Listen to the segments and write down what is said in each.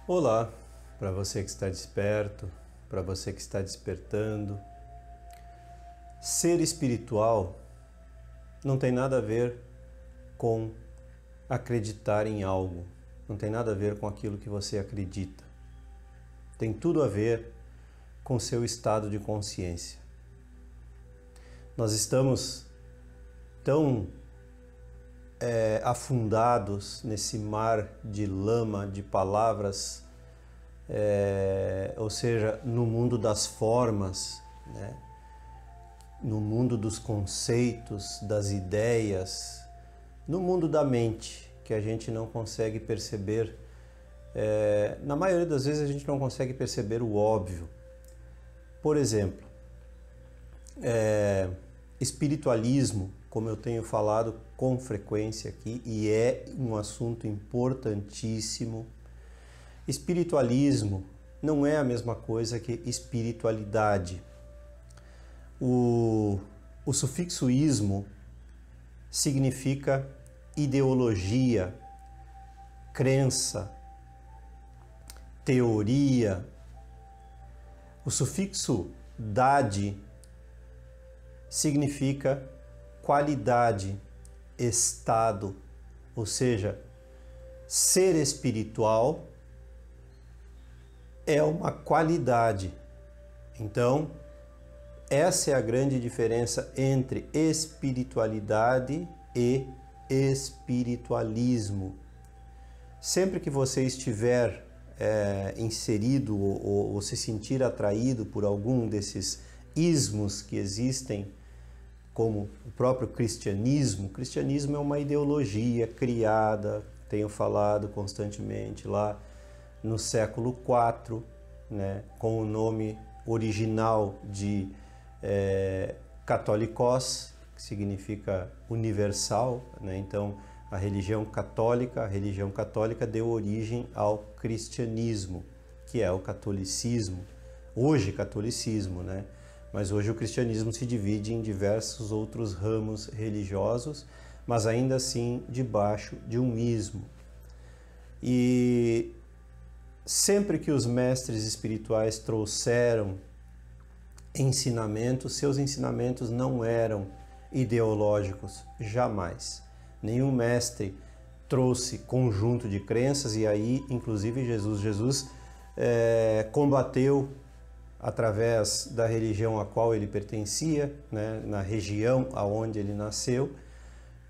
Olá, para você que está desperto, para você que está despertando. Ser espiritual não tem nada a ver com acreditar em algo, não tem nada a ver com aquilo que você acredita. Tem tudo a ver com seu estado de consciência. Nós estamos tão afundados nesse mar de lama de palavras, ou seja, no mundo das formas, né? No mundo dos conceitos, das ideias, no mundo da mente, que a gente não consegue perceber, na maioria das vezes a gente não consegue perceber o óbvio. Por exemplo, espiritualismo, como eu tenho falado com frequência aqui, e é um assunto importantíssimo. Espiritualismo não é a mesma coisa que espiritualidade. O sufixo ismo significa ideologia, crença, teoria. O sufixo dade significa qualidade, estado, ou seja, ser espiritual é uma qualidade. Então, essa é a grande diferença entre espiritualidade e espiritualismo. Sempre que você estiver inserido ou se sentir atraído por algum desses ismos que existem, como o próprio cristianismo. O cristianismo é uma ideologia criada, tenho falado constantemente, lá no século IV, né, com o nome original de Catholicos, que significa universal, né? Então, a religião católica deu origem ao cristianismo, que é o catolicismo, hoje catolicismo, né? Mas hoje o cristianismo se divide em diversos outros ramos religiosos, mas ainda assim debaixo de um ismo. E sempre que os mestres espirituais trouxeram ensinamentos, seus ensinamentos não eram ideológicos, jamais. Nenhum mestre trouxe conjunto de crenças, e aí, inclusive, Jesus combateu através da religião a qual ele pertencia, né, na região aonde ele nasceu,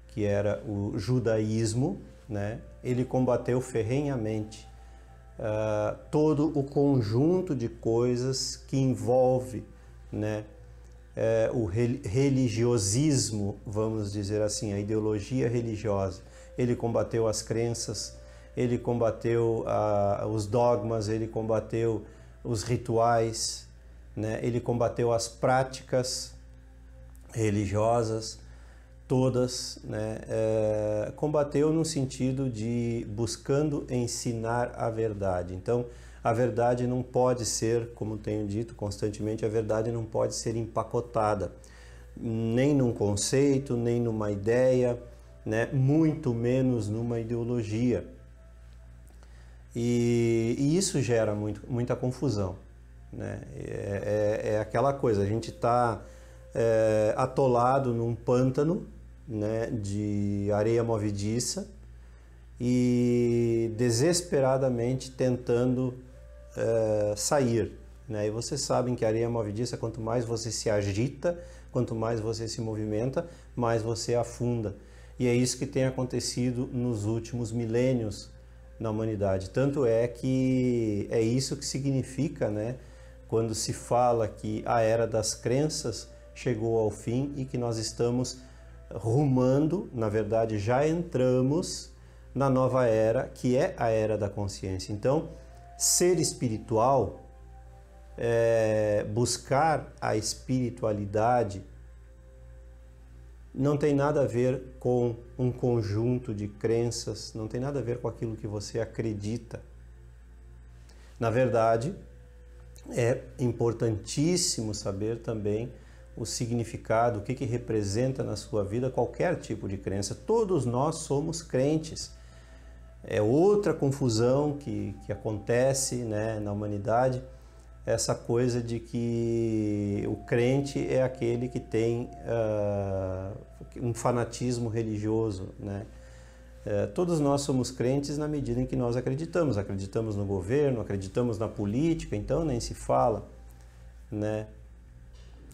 que era o judaísmo, né, ele combateu ferrenhamente todo o conjunto de coisas que envolve, né, o religiosismo, vamos dizer assim, a ideologia religiosa. Ele combateu as crenças, ele combateu os dogmas, ele combateu os rituais, né? Ele combateu as práticas religiosas todas, né? Combateu no sentido de buscando ensinar a verdade. Então, a verdade não pode ser, como tenho dito constantemente, a verdade não pode ser empacotada, nem num conceito, nem numa ideia, né? Muito menos numa ideologia. E isso gera muita confusão, né? É aquela coisa, a gente está atolado num pântano, né, de areia movediça e desesperadamente tentando sair, né? E vocês sabem que a areia movediça, quanto mais você se agita, quanto mais você se movimenta, mais você afunda. E é isso que tem acontecido nos últimos milênios na humanidade. Tanto é que é isso que significa, né, quando se fala que a era das crenças chegou ao fim e que nós estamos rumando, na verdade já entramos na nova era, que é a era da consciência. Então, ser espiritual, buscar a espiritualidade, não tem nada a ver com um conjunto de crenças, não tem nada a ver com aquilo que você acredita. Na verdade, é importantíssimo saber também o significado, o que representa na sua vida qualquer tipo de crença. Todos nós somos crentes. É outra confusão que acontece, né, na humanidade, essa coisa de que o crente é aquele que tem um fanatismo religioso, né? Todos nós somos crentes na medida em que nós acreditamos no governo, acreditamos na política, então nem se fala, né?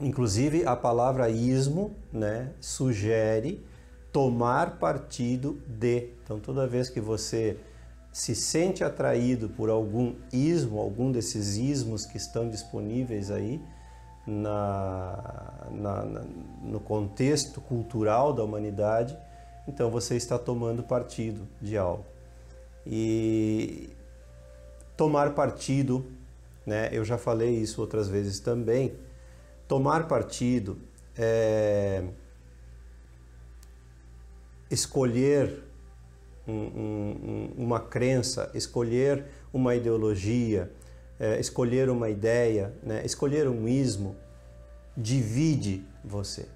Inclusive a palavra ismo, né, sugere tomar partido de. Então toda vez que você se sente atraído por algum ismo, algum desses ismos que estão disponíveis aí no contexto cultural da humanidade, então você está tomando partido de algo. E tomar partido, né, eu já falei isso outras vezes também, tomar partido é escolher uma crença, escolher uma ideologia, escolher uma ideia, né, escolher um ismo, divide você.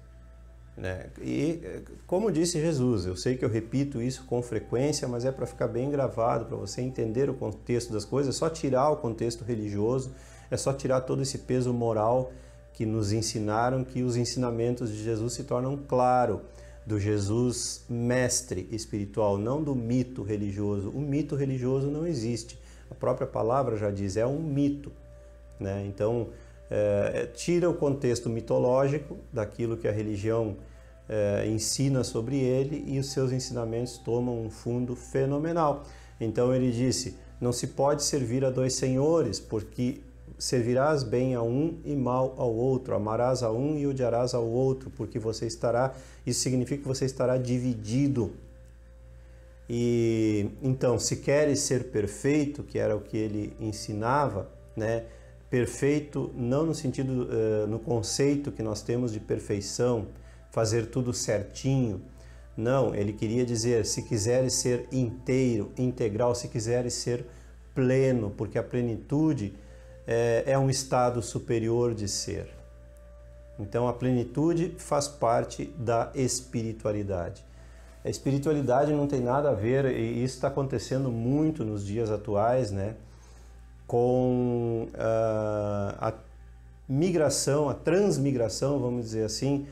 Né? E, como disse Jesus, eu sei que eu repito isso com frequência, mas é para ficar bem gravado, para você entender o contexto das coisas. É só tirar o contexto religioso, é só tirar todo esse peso moral que nos ensinaram, que os ensinamentos de Jesus se tornam claros, do Jesus mestre espiritual, não do mito religioso. O mito religioso não existe. A própria palavra já diz, é um mito, né? Então, tira o contexto mitológico daquilo que a religião ensina sobre ele e os seus ensinamentos tomam um fundo fenomenal. Então ele disse, não se pode servir a dois senhores, porque servirás bem a um e mal ao outro, amarás a um e odiarás ao outro, porque isso significa que você estará dividido. E então, se queres ser perfeito, que era o que ele ensinava, né? Perfeito não no sentido, no conceito que nós temos de perfeição, fazer tudo certinho. Não, ele queria dizer, se quiseres ser inteiro, integral, se quiseres ser pleno, porque a plenitude é um estado superior de ser. Então a plenitude faz parte da espiritualidade. A espiritualidade não tem nada a ver, e isso está acontecendo muito nos dias atuais, né? Com a migração, a transmigração, vamos dizer assim,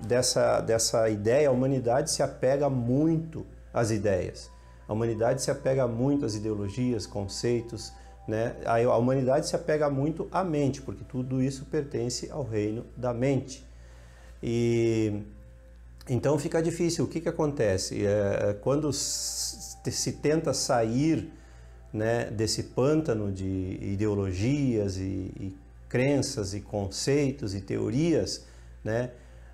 dessa ideia. A humanidade se apega muito às ideias, a humanidade se apega muito às ideologias, conceitos, né? A humanidade se apega muito à mente, porque tudo isso pertence ao reino da mente. E então fica difícil. O que acontece? Quando se tenta sair, né, desse pântano de ideologias e crenças e conceitos e teorias, né,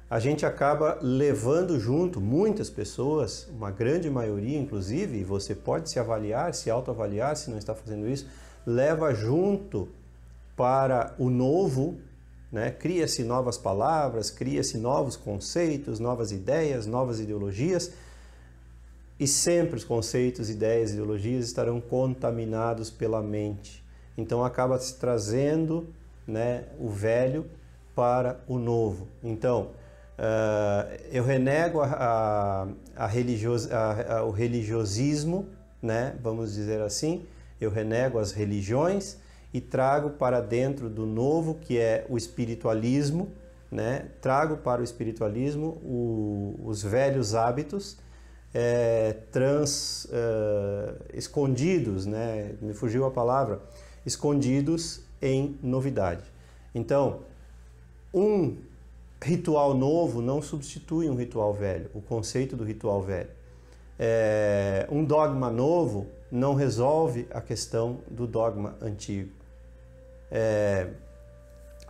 a gente acaba levando junto muitas pessoas, uma grande maioria inclusive, e você pode se avaliar, se autoavaliar se não está fazendo isso, leva junto para o novo, né, cria-se novas palavras, cria-se novos conceitos, novas ideias, novas ideologias, e sempre os conceitos, ideias, ideologias estarão contaminados pela mente. Então acaba se trazendo, né, o velho para o novo. Então, eu renego o religiosismo, né, vamos dizer assim, eu renego as religiões e trago para dentro do novo, que é o espiritualismo, né, trago para o espiritualismo os velhos hábitos, escondidos, né? Me fugiu a palavra, escondidos em novidade. Então, um ritual novo não substitui um ritual velho, o conceito do ritual velho. Um dogma novo não resolve a questão do dogma antigo.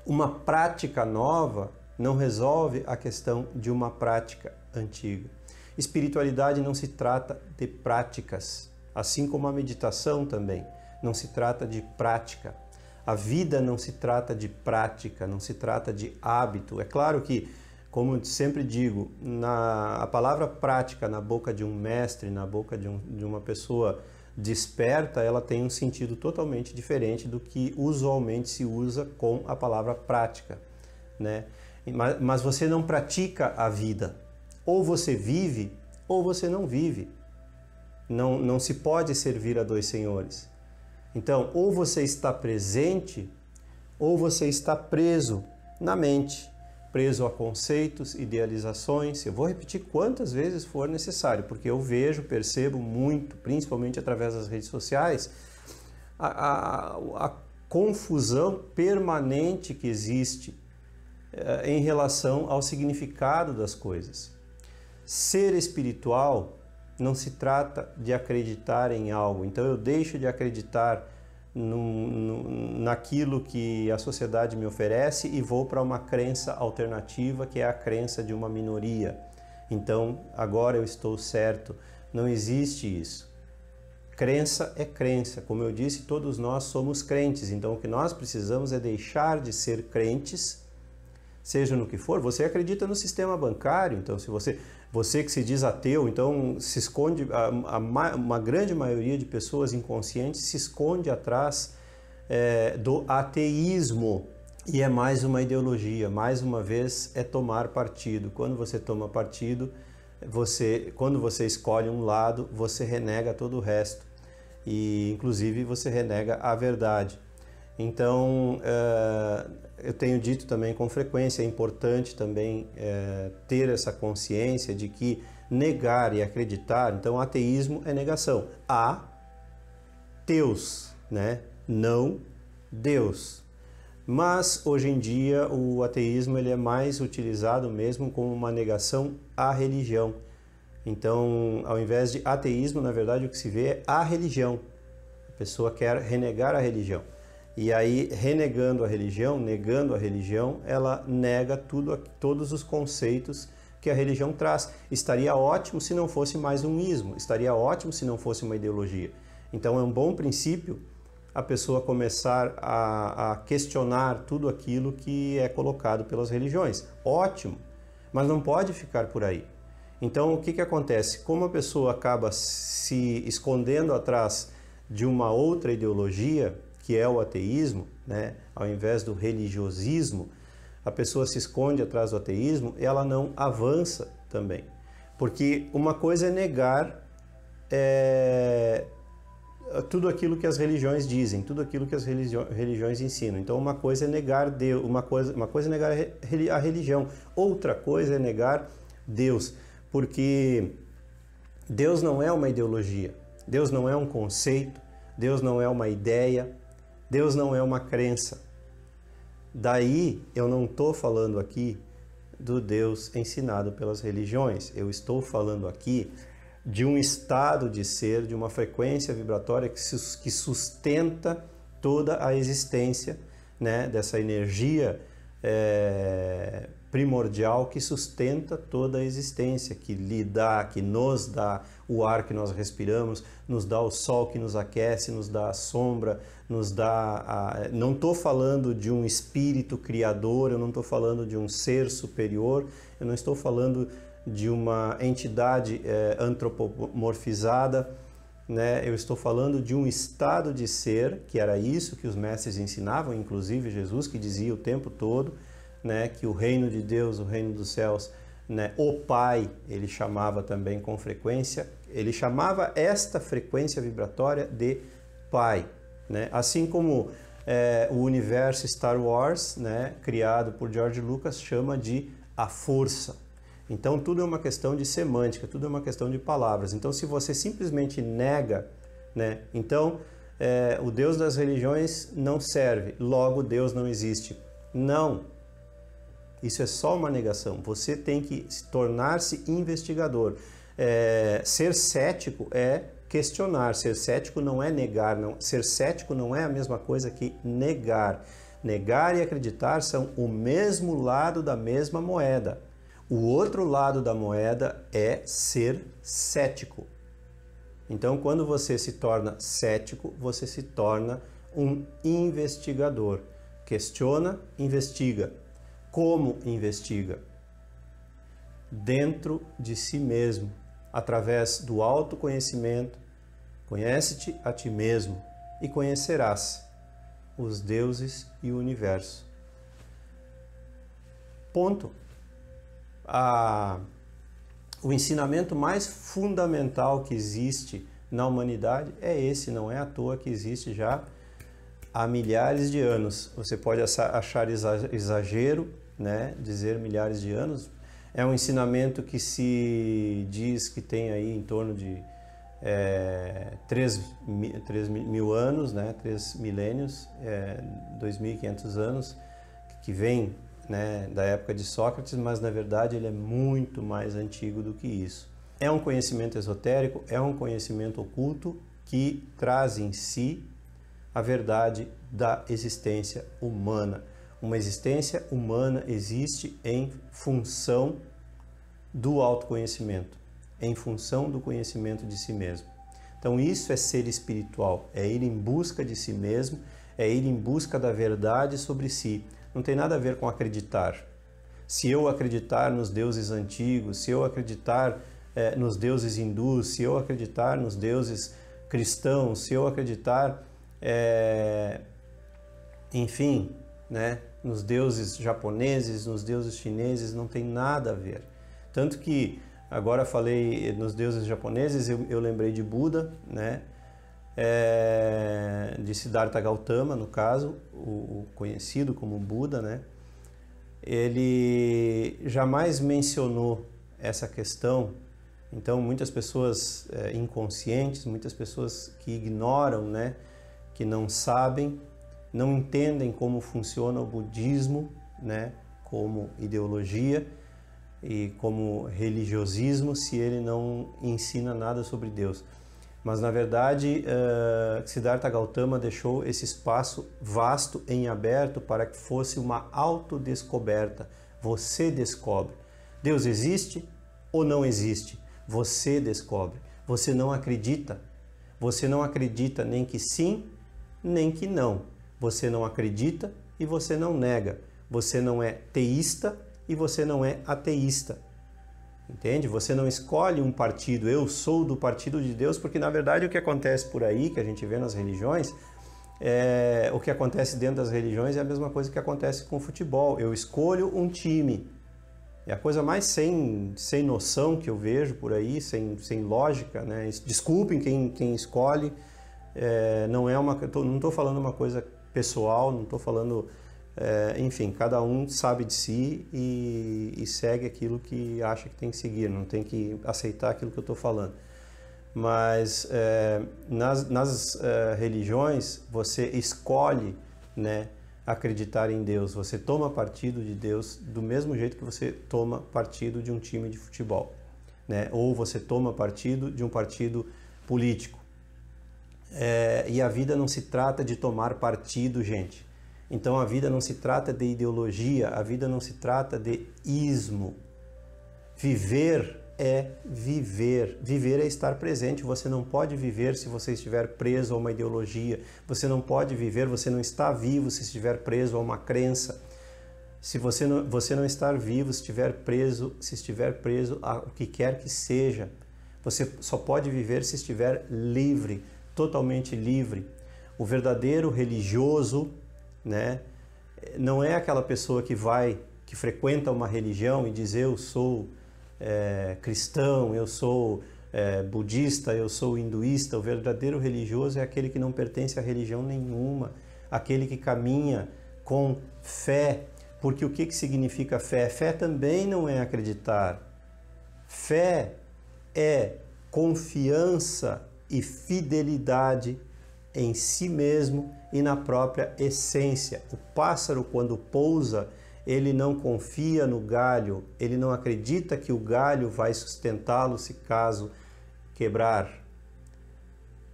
Uma prática nova não resolve a questão de uma prática antiga. Espiritualidade não se trata de práticas, assim como a meditação também, não se trata de prática. A vida não se trata de prática, não se trata de hábito. É claro que, como eu sempre digo, a palavra prática na boca de um mestre, na boca de uma pessoa desperta, ela tem um sentido totalmente diferente do que usualmente se usa com a palavra prática, né? Mas você não pratica a vida. Ou você vive, ou você não vive. Não se pode servir a dois senhores. Então, ou você está presente, ou você está preso na mente, preso a conceitos, idealizações. Eu vou repetir quantas vezes for necessário, porque eu vejo, percebo muito, principalmente através das redes sociais, a confusão permanente que existe em relação ao significado das coisas. Ser espiritual não se trata de acreditar em algo. Então eu deixo de acreditar naquilo que a sociedade me oferece e vou para uma crença alternativa, que é a crença de uma minoria. Então agora eu estou certo. Não existe isso. Crença é crença. Como eu disse, todos nós somos crentes. Então o que nós precisamos é deixar de ser crentes, seja no que for. Você acredita no sistema bancário, então se você que se diz ateu, então se esconde, uma grande maioria de pessoas inconscientes se esconde atrás do ateísmo. E é mais uma ideologia, mais uma vez é tomar partido. Quando você toma partido, quando você escolhe um lado, você renega todo o resto. E inclusive você renega a verdade. Então, eu tenho dito também com frequência, é importante também ter essa consciência de que negar e acreditar, então ateísmo é negação. Ateus, né? Não Deus. Mas hoje em dia o ateísmo ele é mais utilizado mesmo como uma negação à religião. Então, ao invés de ateísmo, na verdade o que se vê é a religião. A pessoa quer renegar a religião. E aí, renegando a religião, negando a religião, ela nega todos os conceitos que a religião traz. Estaria ótimo se não fosse mais um ismo, estaria ótimo se não fosse uma ideologia. Então é um bom princípio a pessoa começar a questionar tudo aquilo que é colocado pelas religiões. Ótimo, mas não pode ficar por aí. Então o que acontece? Como a pessoa acaba se escondendo atrás de uma outra ideologia, que é o ateísmo, né? Ao invés do religiosismo, a pessoa se esconde atrás do ateísmo, ela não avança também. Porque uma coisa é negar tudo aquilo que as religiões dizem, tudo aquilo que as religiões ensinam. Então uma coisa é negar Deus, uma coisa é negar a religião, outra coisa é negar Deus, porque Deus não é uma ideologia, Deus não é um conceito, Deus não é uma ideia, Deus não é uma crença. Daí eu não estou falando aqui do Deus ensinado pelas religiões. Eu estou falando aqui de um estado de ser, de uma frequência vibratória que sustenta toda a existência, né? Dessa energia primordial que sustenta toda a existência, que nos dá o ar que nós respiramos, nos dá o sol que nos aquece, nos dá a sombra, nos dá não estou falando de um espírito criador, eu não estou falando de um ser superior, eu não estou falando de uma entidade antropomorfizada, né? Eu estou falando de um estado de ser, que era isso que os mestres ensinavam, inclusive Jesus, que dizia o tempo todo, né, que o reino de Deus, o reino dos céus, né, o Pai, ele chamava também com frequência, ele chamava esta frequência vibratória de Pai, né? Assim como o universo Star Wars, né, criado por George Lucas, chama de a força. Então tudo é uma questão de semântica, tudo é uma questão de palavras. Então se você simplesmente nega, né, então o Deus das religiões não serve, logo Deus não existe. Não! Isso é só uma negação. Você tem que tornar-se investigador. Ser cético é questionar. Ser cético não é negar. Ser cético não é a mesma coisa que negar. Negar e acreditar são o mesmo lado da mesma moeda. O outro lado da moeda é ser cético. Então, quando você se torna cético, você se torna um investigador. Questiona, investiga. Como investiga? Dentro de si mesmo, através do autoconhecimento. Conhece-te a ti mesmo e conhecerás os deuses e o universo. Ponto. O ensinamento mais fundamental que existe na humanidade é esse, não é à toa que existe já há milhares de anos. Você pode achar exagero, né, dizer milhares de anos. É um ensinamento que se diz que tem aí em torno de 3 mil anos, né, 3 milênios, 2.500 anos, que vem, né, da época de Sócrates, mas na verdade ele é muito mais antigo do que isso. É um conhecimento esotérico, é um conhecimento oculto que traz em si a verdade da existência humana. Uma existência humana existe em função do autoconhecimento, em função do conhecimento de si mesmo. Então isso é ser espiritual, é ir em busca de si mesmo, é ir em busca da verdade sobre si. Não tem nada a ver com acreditar. Se eu acreditar nos deuses antigos, se eu acreditar nos deuses hindus, se eu acreditar nos deuses cristãos, se eu acreditar, enfim, né, nos deuses japoneses, nos deuses chineses, não tem nada a ver. Tanto que agora falei nos deuses japoneses, eu lembrei de Buda, né, de Siddhartha Gautama, no caso, o conhecido como Buda, né, ele jamais mencionou essa questão. Então, muitas pessoas inconscientes, muitas pessoas que ignoram, né, que não sabem, não entendem como funciona o budismo, né, como ideologia e como religiosismo, se ele não ensina nada sobre Deus. Mas, na verdade, Siddhartha Gautama deixou esse espaço vasto em aberto para que fosse uma autodescoberta. Você descobre. Deus existe ou não existe? Você descobre. Você não acredita. Você não acredita nem que sim, nem que não. Você não acredita e você não nega. Você não é teísta e você não é ateísta. Entende? Você não escolhe um partido, eu sou do partido de Deus, porque na verdade o que acontece por aí, que a gente vê nas religiões, o que acontece dentro das religiões é a mesma coisa que acontece com o futebol. Eu escolho um time. É a coisa mais sem noção que eu vejo por aí, sem lógica, né? Desculpem quem escolhe, não estou falando uma coisa pessoal, não estou falando... enfim, cada um sabe de si e segue aquilo que acha que tem que seguir, não tem que aceitar aquilo que eu estou falando. Mas nas religiões você escolhe, né, acreditar em Deus, você toma partido de Deus do mesmo jeito que você toma partido de um time de futebol, né? Ou você toma partido de um partido político. E a vida não se trata de tomar partido, gente. Então a vida não se trata de ideologia, a vida não se trata de ismo. Viver é viver. Viver é estar presente. Você não pode viver se você estiver preso a uma ideologia. Você não pode viver, você não está vivo se estiver preso a uma crença. Se você não estar vivo se estiver preso a o que quer que seja. Você só pode viver se estiver livre, totalmente livre. O verdadeiro religioso, né, não é aquela pessoa que frequenta uma religião e diz eu sou cristão, eu sou budista, eu sou hinduísta. O verdadeiro religioso é aquele que não pertence a religião nenhuma, aquele que caminha com fé. Porque o que significa fé? Fé também não é acreditar. Fé é confiança e fidelidade em si mesmo e na própria essência. O pássaro, quando pousa, ele não confia no galho, ele não acredita que o galho vai sustentá-lo se caso quebrar.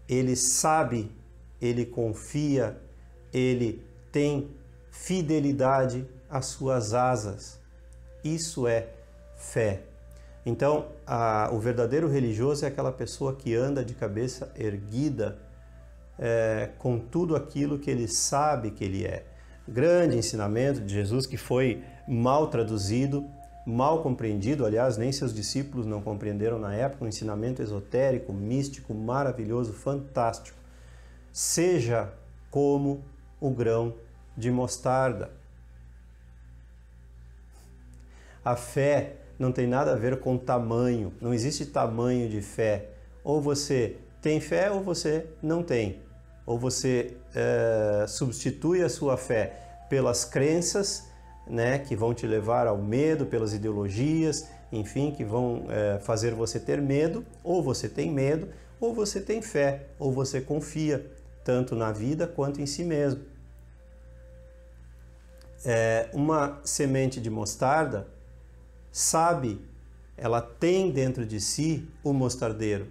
Ele sabe, ele confia, ele tem fidelidade às suas asas. Isso é fé. Então, o verdadeiro religioso é aquela pessoa que anda de cabeça erguida com tudo aquilo que ele sabe que ele é. Grande ensinamento de Jesus que foi mal traduzido, mal compreendido, aliás, nem seus discípulos não compreenderam na época, um ensinamento esotérico, místico, maravilhoso, fantástico. Seja como o grão de mostarda. A fé não tem nada a ver com tamanho, não existe tamanho de fé. Ou você tem fé ou você não tem. Ou você substitui a sua fé pelas crenças, né, que vão te levar ao medo, pelas ideologias, enfim, que vão fazer você ter medo, ou você tem medo, ou você tem fé, ou você confia, tanto na vida quanto em si mesmo. Uma semente de mostarda sabe, ela tem dentro de si o mostardeiro.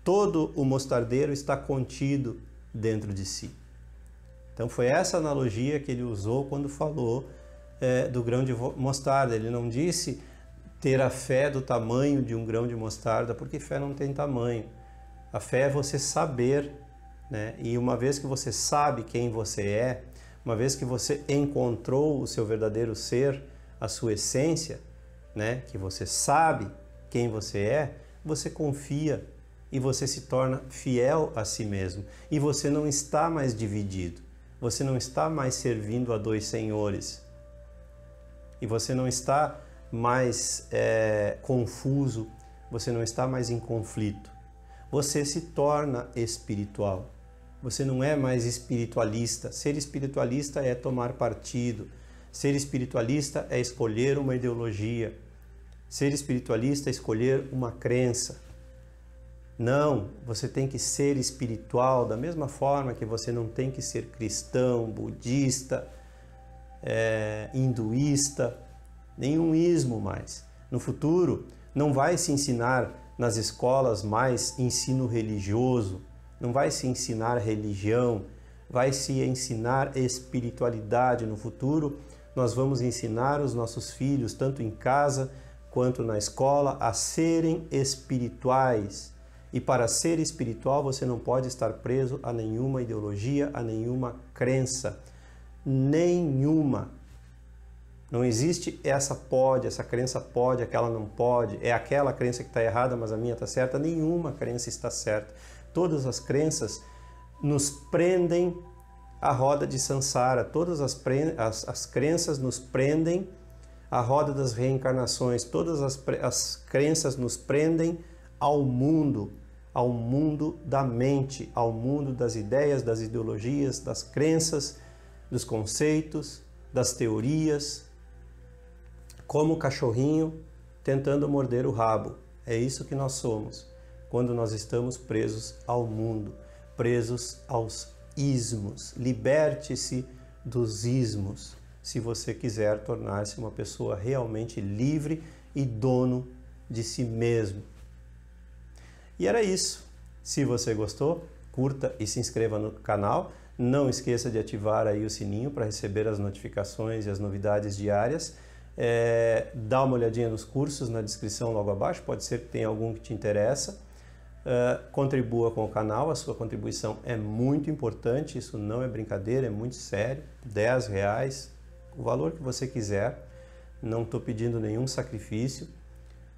Todo o mostardeiro está contido dentro de si. Então foi essa analogia que ele usou quando falou do grão de mostarda. Ele não disse ter a fé do tamanho de um grão de mostarda, porque fé não tem tamanho. A fé é você saber, né? E uma vez que você sabe quem você é, uma vez que você encontrou o seu verdadeiro ser, a sua essência, né? Que você sabe quem você é, você confia e você se torna fiel a si mesmo. E você não está mais dividido. Você não está mais servindo a dois senhores. E você não está mais confuso. Você não está mais em conflito. Você se torna espiritual. Você não é mais espiritualista. Ser espiritualista é tomar partido. Ser espiritualista é escolher uma ideologia. Ser espiritualista é escolher uma crença. Não, você tem que ser espiritual da mesma forma que você não tem que ser cristão, budista, hinduísta, nenhum ismo mais. No futuro, não vai se ensinar nas escolas mais ensino religioso, não vai se ensinar religião, vai se ensinar espiritualidade. No futuro, nós vamos ensinar os nossos filhos, tanto em casa quanto na escola, a serem espirituais. E para ser espiritual, você não pode estar preso a nenhuma ideologia, a nenhuma crença. Nenhuma. Não existe essa crença pode, aquela não pode, é aquela crença que está errada, mas a minha está certa. Nenhuma crença está certa. Todas as crenças nos prendem à roda de Sansara. Todas as crenças nos prendem à roda das reencarnações. Todas as crenças nos prendem ao mundo da mente, ao mundo das ideias, das ideologias, das crenças, dos conceitos, das teorias, como o cachorrinho tentando morder o rabo. É isso que nós somos, quando nós estamos presos ao mundo, presos aos ismos. Liberte-se dos ismos, se você quiser tornar-se uma pessoa realmente livre e dono de si mesmo. E era isso. Se você gostou, curta e se inscreva no canal. Não esqueça de ativar aí o sininho para receber as notificações e as novidades diárias. Dá uma olhadinha nos cursos na descrição logo abaixo, pode ser que tenha algum que te interessa. Contribua com o canal, a sua contribuição é muito importante, isso não é brincadeira, é muito sério. R$10, o valor que você quiser, não estou pedindo nenhum sacrifício.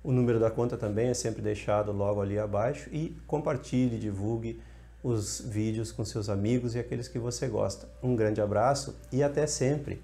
O número da conta também é sempre deixado logo ali abaixo. E compartilhe, divulgue os vídeos com seus amigos e aqueles que você gosta. Um grande abraço e até sempre!